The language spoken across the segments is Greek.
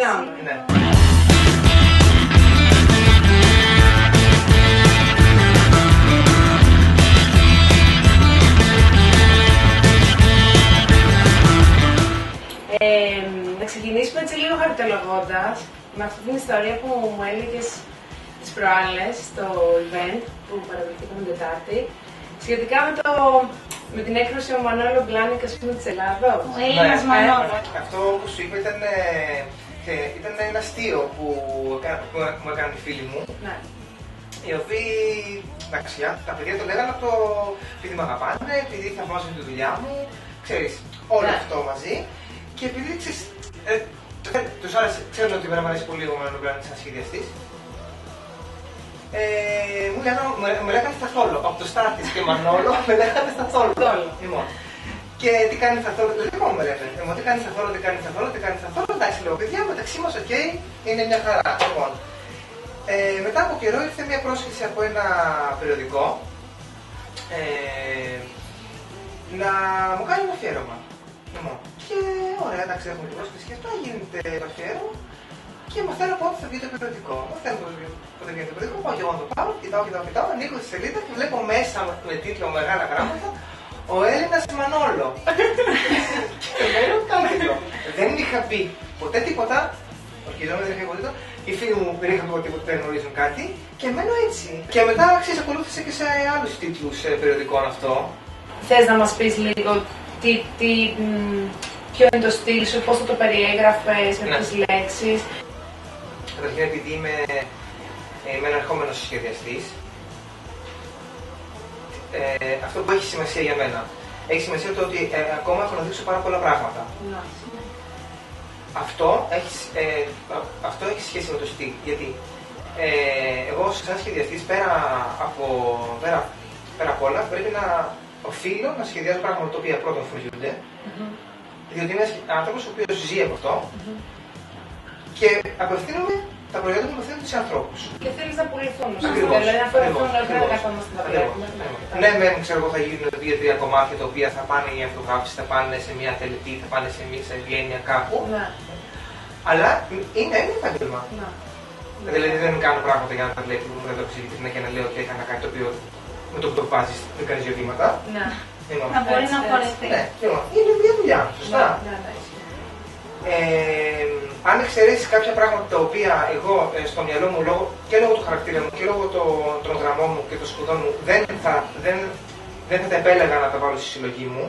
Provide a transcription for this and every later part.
ξεκινάμε. Ναι. Να ξεκινήσουμε έτσι λίγο χαριτολογώντας με αυτή την ιστορία που μου έλεγες τις προάλλες στο event που παραδεχτήκαμε την Τετάρτη σχετικά με την έκφραση ο Μανώλο Μπλάνικ, ας πούμε, της Ελλάδος. Ο Έλληνας Μανώλο. Αυτό που σου είπα ήταν ένα αστείο που μου έκανε οι φίλοι μου. Ναι. Οι οποίοι, εντάξει, τα παιδιά το λέγανε από το επειδή με αγαπάνε, επειδή θαυμάζουν τη δουλειά μου, ξέρεις, όλο αυτό μαζί. Και επειδή ξέρεις, τους άρεσε, ξέρουν ότι εμένα μου αρέσει πολύ ο Μανώλο Μπλάνικ σαν σχεδιαστής. Μου λέγανε Σταθόλο. Από το Στάθης και Μανώλο με λέγανε Σταθόλο. Λοιπόν. Και τι κάνει Σταθόλο, δεν εγώ με λένε. Τι κάνει Σταθόλο, τι κάνει Σταθόλο, τι κάνει Σταθόλο. Εντάξει, λέω παιδιά, μεταξύ μας, οκ, είναι μια χαρά. Λοιπόν. Μετά από καιρό ήρθε μια πρόσκληση από ένα περιοδικό να μου κάνει ένα αφιέρωμα. Λοιπόν. Και ωραία, εντάξει, έχουμε την πρόσκληση και αυτό γίνεται το αφιέρωμα. Και μου θέλω πότε θα βγει το περιοδικό. Μου θέλω πότε βγει το περιοδικό. Πάω και εγώ να το πάρω, κοιτάω, ανοίγω τη σελίδα και βλέπω μέσα με τίτλο μεγάλα γράμματα ο Έλληνας Μανώλο. Και λέω κάτι. Δεν είχα πει ποτέ τίποτα. Ορκιζόμενοι δεν είχα ποτέ. Οι φίλοι μου δεν είχαν ποτέ δεν γνωρίζουν κάτι. Και μένω έτσι. Και μετά ακολούθησε και σε άλλους τίτλους περιοδικών αυτό. Θες να μας πεις λίγο ποιο είναι το στυλ σου, πώς θα το περιέγραφες με τις λέξεις? Καταρχήν, επειδή είμαι ένα ερχόμενος σχεδιαστής, αυτό που έχει σημασία για μένα, έχει σημασία το ότι ακόμα έχω να δείξω πάρα πολλά πράγματα. Αυτό έχει σχέση με το στυλ, γιατί εγώ σαν σχεδιαστής πέρα από όλα πρέπει να οφείλω να σχεδιάζω πράγματα τα οποία πρώτον φροντίζονται, διότι είμαι ένας άνθρωπος ο οποίος ζει από αυτό και απευθύνομαι τα προϊόντα μου απευθύνονται σε ανθρώπους. Και θέλεις να πουληθούν, δηλαδή να φορεθούν, όχι να καθόμαστε να βλέπουμε. Ναι, ξέρω εγώ θα γίνουν 2-3 κομμάτια τα οποία θα πάνε για αυτογράφηση, θα πάνε σε μια τελετή, θα πάνε σε ευγένεια κάπου. Αλλά είναι επάγγελμα. Δηλαδή δεν κάνω πράγματα για να τα βλέπει μου εδώ ψηλή και να λέω ότι έκανα κάτι το οποίο με το που το βάζεις δεν κάνεις δύο βήματα. Να μπορεί να φορεθεί. Ναι, είναι μια δουλειά, σωστά. Αν εξαιρέσεις κάποια πράγματα τα οποία εγώ στο μυαλό μου και λόγω του χαρακτήρα μου και λόγω των γραμμών μου και των σπουδών μου δεν θα τα επέλεγα να τα βάλω στη συλλογή μου.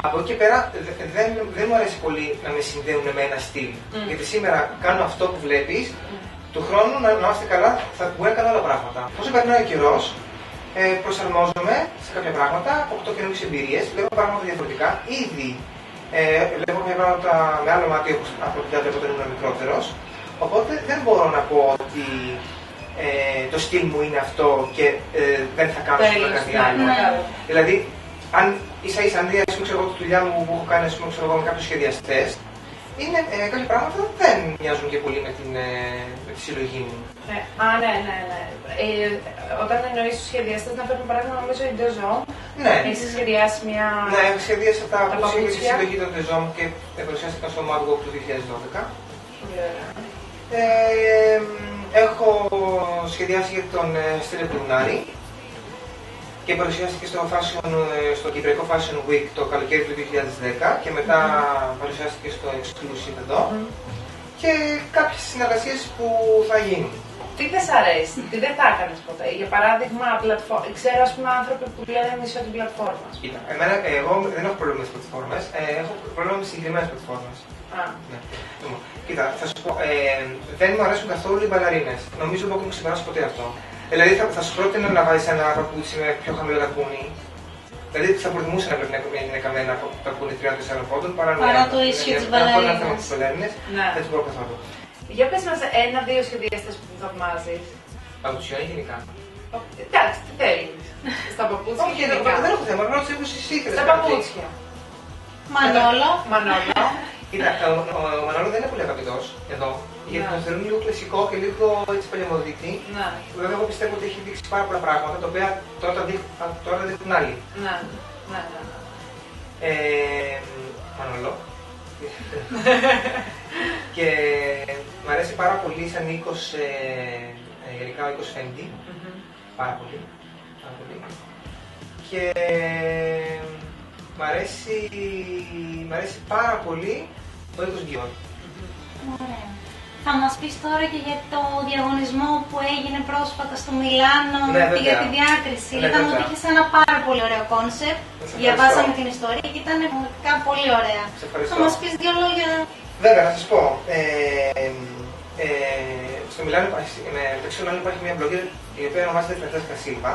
Από εκεί και πέρα δεν μου αρέσει πολύ να με συνδέουν με ένα στυλ. Γιατί σήμερα κάνω αυτό που βλέπεις, του χρόνου να είμαστε καλά θα μπορεί να κάνω άλλα πράγματα. Όσο περνάει ο καιρός, προσαρμόζομαι σε κάποια πράγματα, αποκτώ καινούργιες εμπειρίες, βλέπω πράγματα διαφορετικά. Ήδη βλέπω κάποια πράγματα με άλλο μάτι από όταν ήμουν μικρότερος. Οπότε δεν μπορώ να πω ότι το στυλ μου είναι αυτό και δεν θα κάνω κάτι άλλο. Δηλαδή, αν ίσα-ίσα αν δει τη δουλειά μου που έχω κάνει με κάποιους σχεδιαστές, είναι κάποια πράγματα δεν μοιάζουν και πολύ με τη συλλογή μου. Ναι. Όταν εννοείς τους σχεδιαστές, να παίρνουμε παράδειγμα νομίζω η Ντεζό. Ναι. Έχεις σχεδιάσει μια. Ναι, έχω σχεδιάσει τα παπούτσια για τη συλλογή των Ντεζό και παρουσιάστηκαν στο Mad Walk του 2012. Έχω σχεδιάσει για τον Στέλιο Κουλουνάρη και παρουσιάστηκε στο Κυπριακό Fashion Week το καλοκαίρι του 2010 και μετά παρουσιάστηκε στο Exclusive εδώ και κάποιες συνεργασίες που θα γίνουν. Τι δεν σ' αρέσει, τι δεν θα έκανες ποτέ? Για παράδειγμα, ξέρω άνθρωποι που λένε μισό την πλατφόρμα. Κοίτα, εγώ δεν έχω πρόβλημα με τις πλατφόρμες, έχω πρόβλημα με συγκεκριμένες πλατφόρμες. Ναι. Κοίτα, θα σου πω, δεν μου αρέσουν καθόλου οι μπαλαρίνες. Νομίζω ότι δεν έχω ξεπεράσει ποτέ αυτό. Δηλαδή θα σου πρότεινα να βάζεις ένα παπούτσι με πιο χαμηλό τακούνι. Δηλαδή θα προτιμούσα να βλέπει μια γυναίκα με ένα τακούνι 3-4 πόντων παρά το ίσιο της μπαλαρίνας. Δεν του πω καθόλου. Για πες μας ένα-δύο σχεδιαστές που θαυμάζεις. Παπουτσιών γενικά. Εντάξει, τι θέλεις. Στα παπούτσια γενικά. Δεν έχω θέμα, ρώτησε εγώ εσύ ήθελες. Στα παπούτσια. Μανώλο. Κοίτα, ο Μανώλο δεν είναι πολύ αγαπητός εδώ. Γιατί τον θεωρούν λίγο κλασικό και λίγο έτσι παλαιομοδίτη. Βέβαια, εγώ πιστεύω ότι έχει δείξει πάρα πολλά πράγματα τα οποία τώρα δείχνουν άλλοι. Μανώλο. Και μου αρέσει πάρα πολύ σαν οίκος, γενικά ο οίκος Fendi. Πάρα πολύ. Και μ' αρέσει πάρα πολύ ο οίκος Dior. Ωραία. Θα μας πεις τώρα και για το διαγωνισμό που έγινε πρόσφατα στο Μιλάνο για τη διάκριση. Είδαμε ότι είχες ένα πάρα πολύ ωραίο κόνσεπτ. Διαβάσαμε την ιστορία και ήταν πραγματικά πολύ ωραία. Θα μας πεις δύο λόγια. Βέβαια, να σας πω. Στο Μιλάνο υπάρχει μια blogger η οποία ονομάζεται Francesca Silva,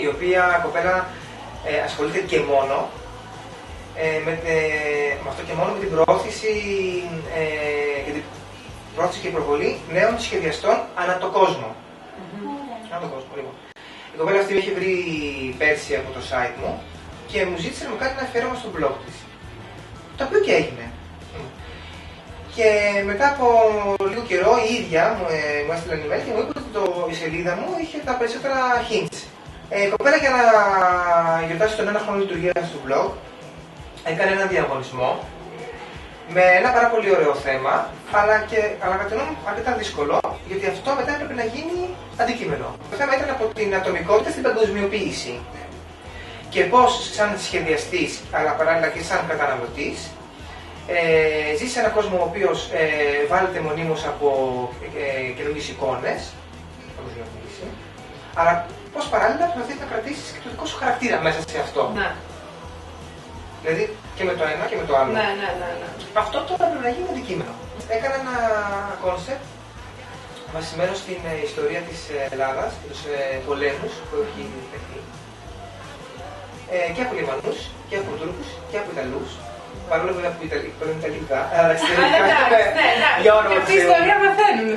η οποία κοπέλα ασχολείται και μόνο με αυτό και μόνο με την προώθηση και προβολή νέων σχεδιαστών ανά τον κόσμο. Ανά τον κόσμο, λοιπόν. Η κοπέλα αυτή με είχε βρει πέρσι από το site μου και μου ζήτησε να μου κάνει ένα αφιέρωμα στο blog της. Το οποίο και έγινε. Και μετά από λίγο καιρό η ίδια μου έστειλε ένα email και μου είπε ότι η σελίδα μου είχε τα περισσότερα hints. Η κοπέλα για να γιορτάσει τον ένα χρόνο λειτουργίας του blog έκανε ένα διαγωνισμό με ένα πάρα πολύ ωραίο θέμα, αλλά κατά την ώρα αρκετά δύσκολο, γιατί αυτό μετά έπρεπε να γίνει αντικείμενο. Το θέμα ήταν από την ατομικότητα στην παγκοσμιοποίηση. Και πώς σαν σχεδιαστής, αλλά παράλληλα και σαν καταναλωτής, ζεις σε έναν κόσμο ο οποίος βάλετε μονίμως από καινούργιες εικόνες, παγκοσμιοποίηση, αλλά πώς παράλληλα προσπαθείς να κρατήσεις και το δικό σου χαρακτήρα μέσα σε αυτό. Ναι. Δηλαδή και με το ένα και με το άλλο. Ναι. Αυτό τώρα πρέπει να γίνει αντικείμενο. Έκανα ένα κόνσεπτ βασισμένο στην ιστορία της Ελλάδας και τους πολέμους που έχει παιχθεί. Και από Λιβανούς, και από Τούρκους, και από Ιταλούς. Παρόλο που είναι Ιταλικά, αλλά στην για όνομα του Θεού. Αυτή η ιστορία μαθαίνουν.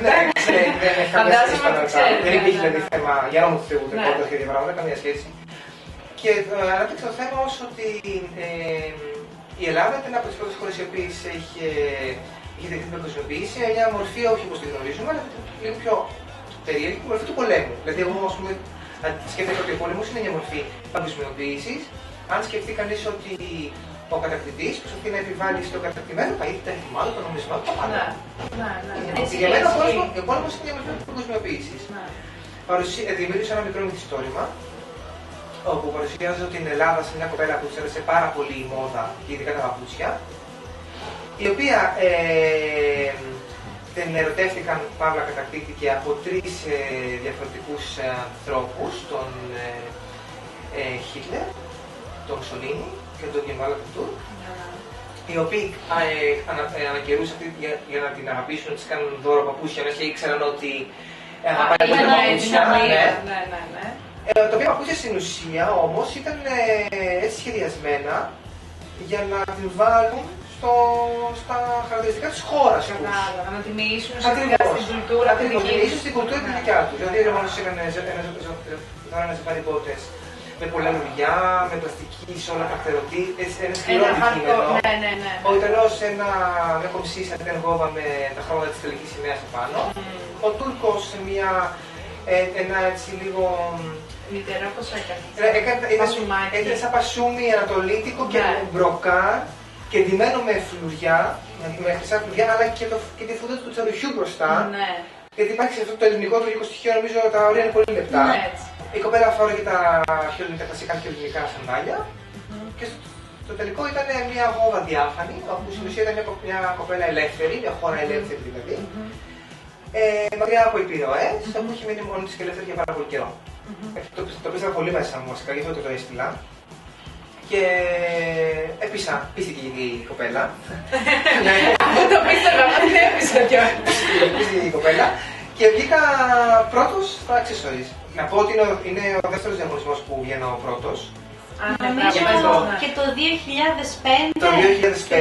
Δεν υπήρχε δηλαδή θέμα για όνομα του Θεού, ούτε πόρτα και πράγματα, καμία σχέση. Και ανάπτυξε το θέμα ως ότι η Ελλάδα ήταν από τις πρώτες χώρες οι οποίες είχε δεχθεί την παγκοσμιοποίηση, μια μορφή όχι όπως τη γνωρίζουμε, αλλά λίγο πιο περίεργη, η μορφή του πολέμου. Δηλαδή, εγώ σκέφτομαι ότι ο πόλεμος είναι μια μορφή παγκοσμιοποίησης. Αν σκεφτεί κανείς ότι ο κατακτητής προσπαθεί να επιβάλλει στο κατακτημένο τα ίδια, τα εθιμάτων, το νομισμά, τα πάντα. Για μένα ο πόλεμος είναι μια μορφή παγκοσμιοποίησης. Δημιούργησα ένα μικρό μυθιστόρημα, όπου παρουσιάζω την Ελλάδα σε μια κοπέλα που της άρεσε πάρα πολύ η μόδα και ειδικά τα παπούτσια, η οποία την ερωτεύτηκαν, παύλα κατακτήθηκε από τρεις διαφορετικούς ανθρώπους, τον Χίτλερ, τον Μουσολίνι και τον Κεμάλ Ατατούρκ, οι οποίοι ανακαιρούσαν για να την αγαπήσουν, να της κάνουν δώρο παπούτσια, μέσα και ήξεραν ότι αγαπάει τα παπούτσια. Τα οποία παπούτσια στην ουσία όμως ήταν έτσι σχεδιασμένα για να την βάλουν στα χαρακτηριστικά της χώρας τους. Κατάλαβα, να τη μοιήσουν στην κουλτούρα τη δική τους. Να τη μοιήσουν στην κουλτούρα τη δικιά τους. Δηλαδή οι Ρωμανοί είχαν ένα ζευγάρι πότες με πολλά λουλιά, με πλαστική σε όλα τα φτερωτή, ένα σκληρό αντικείμενο. Ο Ιταλός μια κομψή σαν γόβα με τα χρώματα της Ιταλικής σημαίας απάνω. Ο Τούρκος ένα έτσι λίγο... Μητερό πώς έκανε. Ήταν σαν πασούμι ανατολίτικο και μπροκάρ και ντυμένο με φλουριά, με χρυσά φλουριά, αλλά και τη φούτα του τσαρουχιού μπροστά. Γιατί υπάρχει αυτό το ελληνικό λογικό στοιχείο, νομίζω τα όρια είναι πολύ λεπτά. Η κοπέλα φόραγε τα κλασικά χιονικά σαντάλια και στο τελικό ήταν μια γόβα διάφανη, όπου στην ουσία ήταν μια κοπέλα ελεύθερη, μια χώρα ελεύθερη δηλαδή. Μακριά από επιρροές, όπου είχε μείνει μόνη της και ελεύθερη για πάρα πολύ καιρό. Το πίστευα πολύ μέσα μου, βασικά, γι' αυτό το έστειλα. Και πίστηκε η κοπέλα. Το πίστευα, μα την έπεισα κιόλας. Πίστηκε η κοπέλα και βγήκα πρώτος στα accessories. Να πω ότι είναι ο δεύτερος διαγωνισμός που βγαίνω πρώτος. Νομίζω και το 2005. Το 2005, στην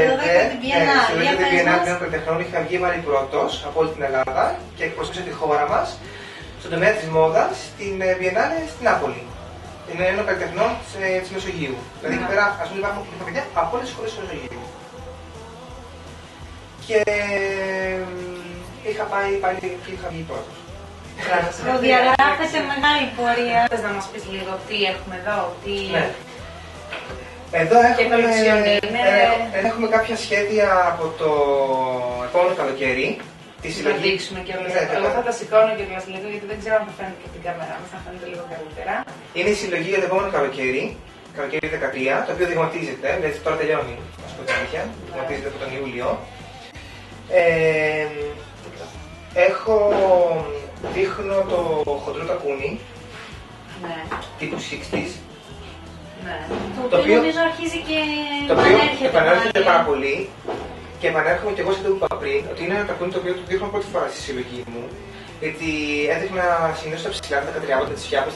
10η Biennale των Καλλιτεχνών είχα βγει πάλι πρώτος από όλη την Ελλάδα και εκπροσώπησα τη χώρα μας στον τομέα της μόδας στην Biennale στην Νάπολη. Είναι ένα καλλιτεχνών της Μεσογείου. Δηλαδή εκεί πέρα, ας πούμε, υπάρχουν παιδιά από όλες τις χώρες της Μεσογείου. Και είχα πάει πάλι και είχα βγει πρώτος. Προδιαγράφεται μεγάλη πορεία. Θες να μας πεις λίγο τι έχουμε εδώ, τι... Εδώ έχουμε κάποια σχέδια από το επόμενο καλοκαίρι. Να δείξουμε και όλα αυτά. Εγώ θα τα σηκώνω και όλα λίγο, γιατί δεν ξέρω αν θα φαίνεται και από την κάμερα μας, θα φαίνεται λίγο καλύτερα. Είναι η συλλογή για το επόμενο καλοκαίρι, καλοκαίρι 13, το οποίο δειγματίζεται, δηλαδή τώρα τελειώνει, να σου πω την αλήθεια, δειγματίζεται από τον Ιούλιο. Δείχνω το χοντρό τακούνι, ναι. τύπου 60's. Ναι. Το οποίο νομίζω αρχίζει και επανέρχεται πάρα πολύ. Και επανέρχομαι και εγώ σε αυτό που είπα πριν, ότι είναι ένα τακούνι το οποίο το δείχνω πρώτη φορά στη συλλογή μου. Γιατί έδειχνα συνήθως τα ψηλά, τα κατριάγοντα, τις φιάπες,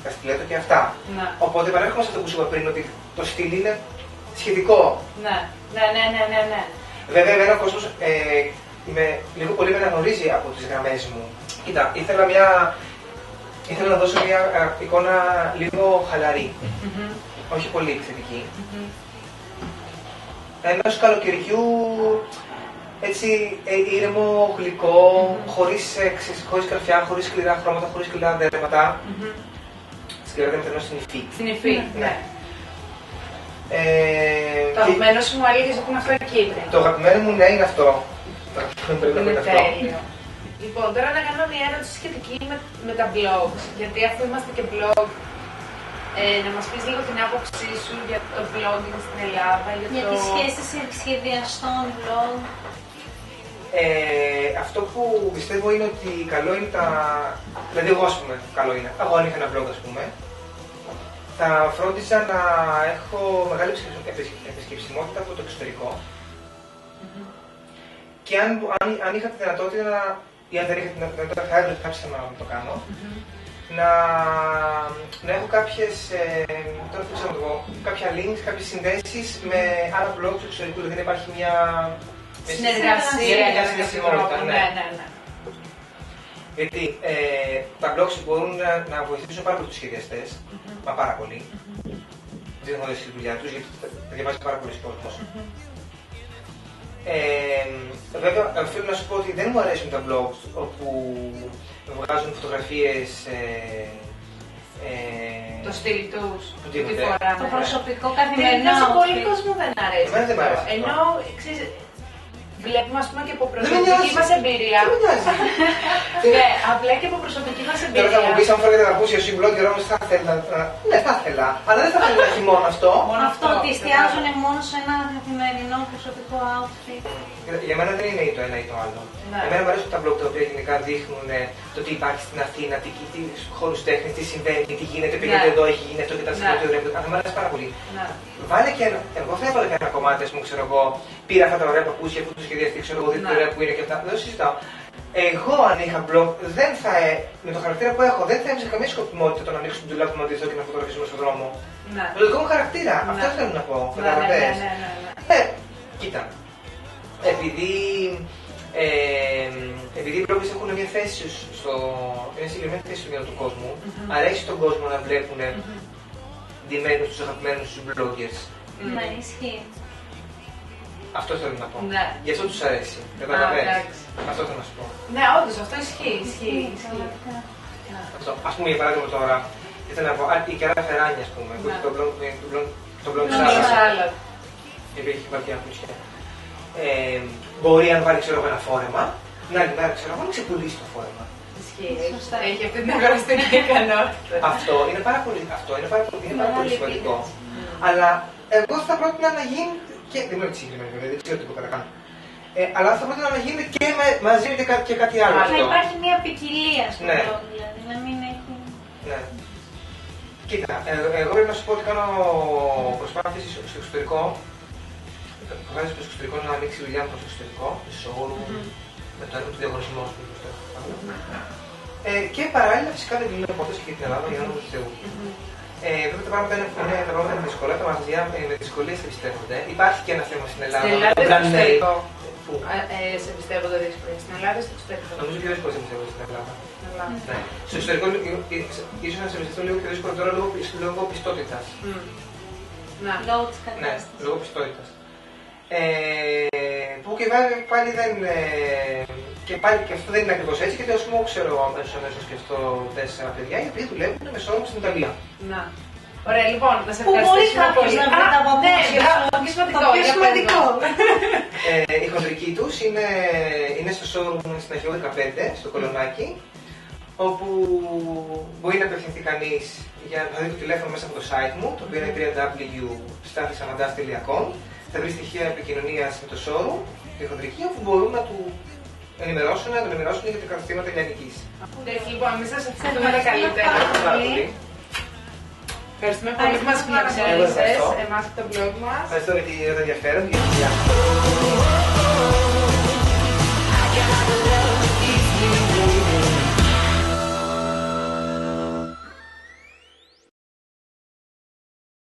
τα στιλέτο και αυτά. Ναι. Οπότε επανέρχομαι σε αυτό που σου είπα πριν, ότι το στυλ είναι σχετικό. Ναι. Βέβαια, εμένα ο κόσμος λίγο πολύ με αναγνωρίζει από τις γραμμές μου. Κοίτα, ήθελα να δώσω μια εικόνα λίγο χαλαρή. Όχι πολύ επιθετική. Ενός καλοκαιριού έτσι ήρεμο, γλυκό, χωρίς καρφιά, χωρίς σκληρά χρώματα, χωρίς σκληρά δέρματα. Σκληρά δέρματα εννοώ στην υφή. Στην υφή, ναι. Το αγαπημένο σου μου έλεγες ότι είναι αυτό εκεί. Το αγαπημένο μου ναι είναι αυτό. Είναι τέλειο. Λοιπόν, τώρα να κάνω μια ερώτηση σχετική με τα blogs, γιατί αφού είμαστε και blog, να μας πεις λίγο την άποψή σου για το blogging στην Ελλάδα, για τις σχέσεις σχεδιαστών blog. Αυτό που πιστεύω είναι ότι καλό είναι δηλαδή εγώ ας πούμε, καλό είναι, εγώ αν είχα ένα blog ας πούμε, θα φρόντιζα να έχω μεγάλη επισκεψιμότητα από το εξωτερικό. Και αν είχα τη δυνατότητα, ή αν δεν είχα τη δυνατότητα, θα έπρεπε κάποιος να το κάνω, να έχω κάποιες, τώρα δεν ξέρω εγώ, κάποια links, κάποιες συνδέσεις με άλλα blogs του εξωτερικού, δηλαδή να υπάρχει μια συνεργασία. Ναι. Γιατί τα blogs μπορούν να βοηθήσουν πάρα πολύ τους σχεδιαστές, μα πάρα πολύ. Δεν έχω δει στη δουλειά τους, γιατί τα διαβάζει πάρα πολλοί κόσμος. Βέβαια, οφείλω να σου πω ότι δεν μου αρέσουν τα blogs όπου βγάζουν φωτογραφίες. Το στυλ τους, τη φορά. Το προσωπικό καθημερινό. Σε πολλοί κόσμο δεν αρέσει. Εμένα δεν μ' αρέσει. Ενώ βλέπουμε ας πούμε και από προσωπική μας εμπειρία. Ναι, απλά και από προσωπική μας εμπειρία. Τώρα θα μου πεις αν φέρετε να ακούσει εσύ blogger όμως θα ήθελα. Ναι, θα ήθελα. Αλλά δεν θα ήθελα να έχει μόνο αυτό. Αυτό ότι εστιάζουν μόνο σε ένα καθημερινό προσωπικό outfit. Για μένα δεν είναι ή το ένα ή το άλλο. Εμένα μου αρέσουν τα blog τα οποία γενικά δείχνουν το τι υπάρχει στην Αθήνα, τι χώρους τέχνης, τι συμβαίνει, τι γίνεται, πήγαινε εδώ, έχει γίνει αυτό και τα συγκεκριμένα. Αυτό μου αρέσει πάρα πολύ. Βάλε και ένα. Εγώ θα έβαλα και ένα κομμάτι, α πούμε, ξέρω εγώ, πήρα αυτά τα ωραία παπούτσια που του σχεδιαστεί, ξέρω εγώ, δείτε ωραία που είναι και αυτά. Δεν το συζητάω. Εγώ αν είχα blog, με το χαρακτήρα που έχω, δεν θα έμεινε καμία σκοπιμότητα το να ανοίξω την τουλάπη μου αντίθετο και να φωτογραφίσουμε στον δρόμο. Με το δικό μου χαρακτήρα. Αυτό θέλω να πω. Καταλαβαίνεις. Κοίτα. Επειδή οι bloggers έχουν μια θέση μια συγκεκριμένη θέση στο μυαλό του κόσμου, αρέσει τον κόσμο να βλέπουν ντυμένους τους αγαπημένους τους bloggers. Ναι, ισχύει. Αυτό θέλω να πω. Ναι. Γι' αυτό τους αρέσει. Καταλαβαίνεις. Αυτό θέλω να σου πω. Ναι, όντως, αυτό ισχύει. Ας πούμε για παράδειγμα τώρα, ήθελα να πω, η Κιάρα Φεράνη, ας πούμε, που έχει το blog Salad. Η οποία έχει βάλει και ένα πλούσια. Μπορεί αν βάλει ξέρω, ένα φόρεμα, την άλλη μέρα ξέρω, να ξεπουλήσει το φόρεμα. Ισχύει. Έχει αυτή την αγοραστική ικανότητα. Αυτό είναι πάρα πολύ σημαντικό. Αλλά εγώ θα πρότεινα να γίνει. Και δεν είμαι συγκεκριμένη βέβαια, δεν ξέρω τι μπορεί να κάνω. Αλλά θα πρότεινα να γίνει και μαζί και κάτι άλλο. Να υπάρχει μια ποικιλία στο blog, δηλαδή να μην έχει. Ναι. Κοίτα, εγώ πρέπει να σου πω ότι κάνω προσπάθειες στο εξωτερικό. Βγάζει στο εξωτερικό να ανοίξει δουλειά μου στο εξωτερικό, στο showroom, με το έργο του διαγωνισμού που και παράλληλα φυσικά δεν κλείνω πόρτες και για την Ελλάδα για να του Θεού. Βέβαια τα πράγματα είναι δύσκολα, τα μαγαζιά με δυσκολίες εμπιστεύονται. Υπάρχει και ένα θέμα στην Ελλάδα. Στην Ελλάδα ή στο εξωτερικό. Σε εμπιστεύονται δύσκολα. Στην Ελλάδα ή στο εξωτερικό. Νομίζω πιο δύσκολο σε εμπιστεύονται στην Ελλάδα. Στο εξωτερικό ίσως να σε εμπιστευτώ λίγο πιο δύσκολο τώρα λόγω πιστότητας. Λόγω της κατάστασης. Ναι, λόγω πιστότητας. Που και πάλι δεν. Και αυτό δεν είναι ακριβώς έτσι, γιατί ας πούμε ξέρω αμέσως και αυτό 4 παιδιά οι οποίοι δουλεύουν με σώμα στην Ιταλία. Ωραία, λοιπόν, να σε Που μπορεί ευχαριστήσουμε κάποιος πολύ. να βρει τα παπούτσια σου. Το πιο σημαντικό. Το πιο για σημαντικό. Η χοντρική τους είναι στο showroom στην Αγιώ 15, στο Κολονάκι, όπου μπορεί να απευθυνθεί κανείς για να δει το τηλέφωνο μέσα από το site μου, το οποίο είναι www.stathis.com. Θα βρει στοιχεία επικοινωνίας με το showroom, τη χοντρική, όπου μπορούν να του ενημερώσουν για τα καταστήματα λιανικής. Λοιπόν, εμείς σας ευχαριστούμε τα καλύτερα. Πάρα πολύ. Ευχαριστούμε πολύ που μας φιλοξένησες, εμάς και το blog μας. Ευχαριστώ για το ενδιαφέρον και για τη δουλειά.